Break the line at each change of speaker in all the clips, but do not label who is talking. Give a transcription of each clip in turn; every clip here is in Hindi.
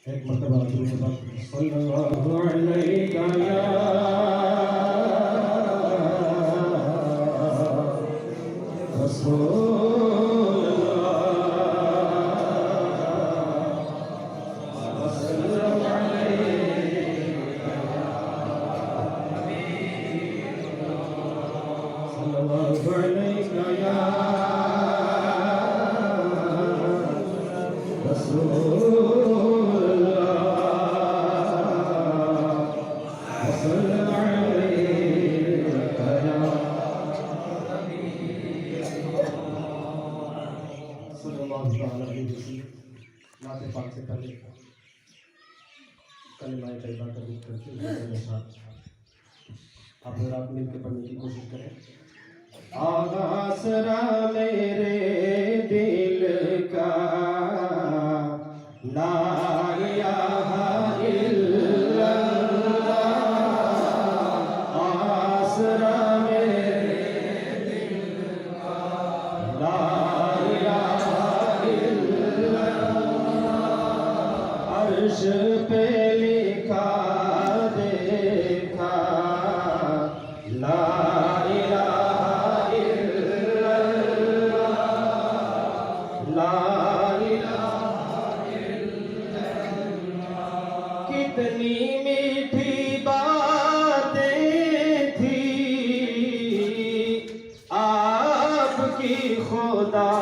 एक मरतबा सल्लल्लाहु अलैहि या रसूल नाते पाक से पहले कलिमाए तैयबा कबूल करके मेरे साथ आप और आप मिलकर पढ़ने की कोशिश करें। आसरा मेरे दिल का ला इलाहा इल्लल्लाह, आसरा मेरे दिल का ला इलाहा इल्लल्लाह, अर्श पे लिखा देखा ला कितनी मीठी बातें थी आपकी खुदा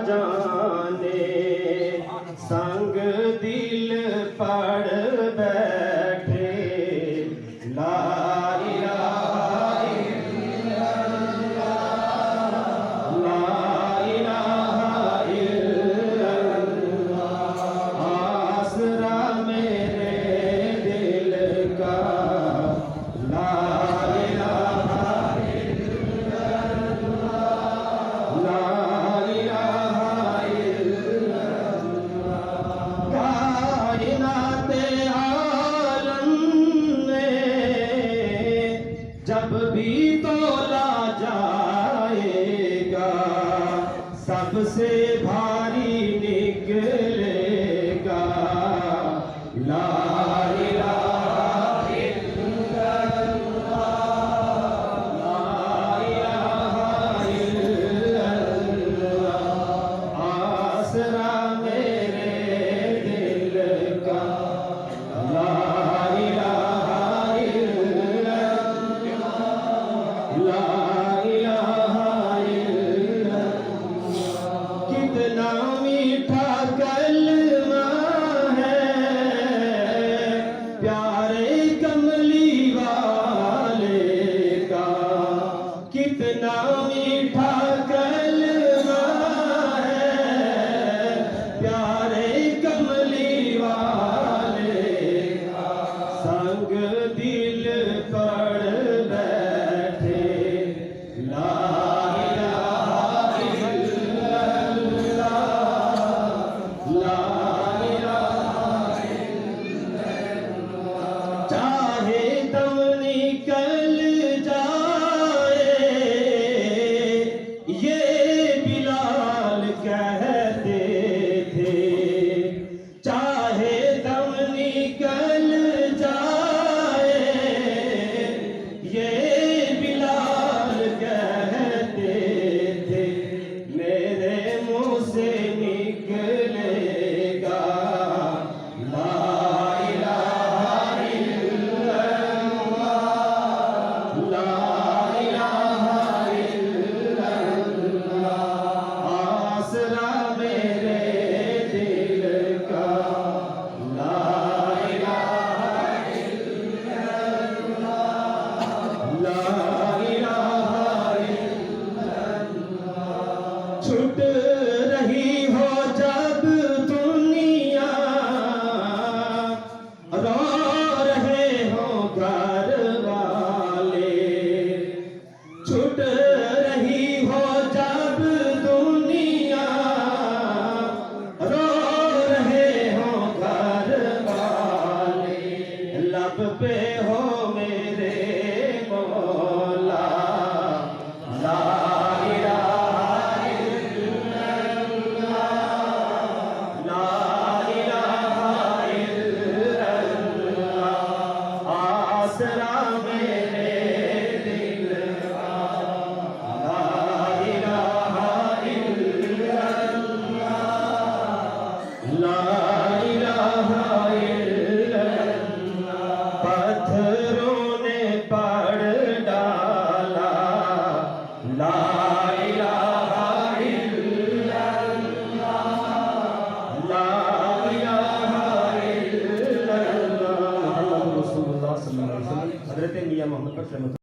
जाने, संग दिल पड़ बैठे ला इलाहा इल्लल्लाह, ला इलाहा इल्लल्लाह, आसरा मेरे दिल का ला इलाहा इल्लल्लाह, ला इलाहा इल्लल्लाह। कायनाते आलम में जब भी तोला जाएगा, सबसे भारी निकलेगा ला इलाहा इल्लल्लाह, ला इलाहा इल्लल्लाह, आसरा मेरे दिल का ला इलाहा इल्लल्लाह, ला इलाहा इल्लल्लाह। कितना मीठा कलमा है प्यारे कमली वाले का, कितना मीठा कलमा है प्यारे कमली वाले का, संग दिल पड़ बैठे ला इलाहा इल्लल्लाह, ला इलाहा इल्लल्लाह। चाहे दम निकल जाए ये बिलाल कहते थे, धक्के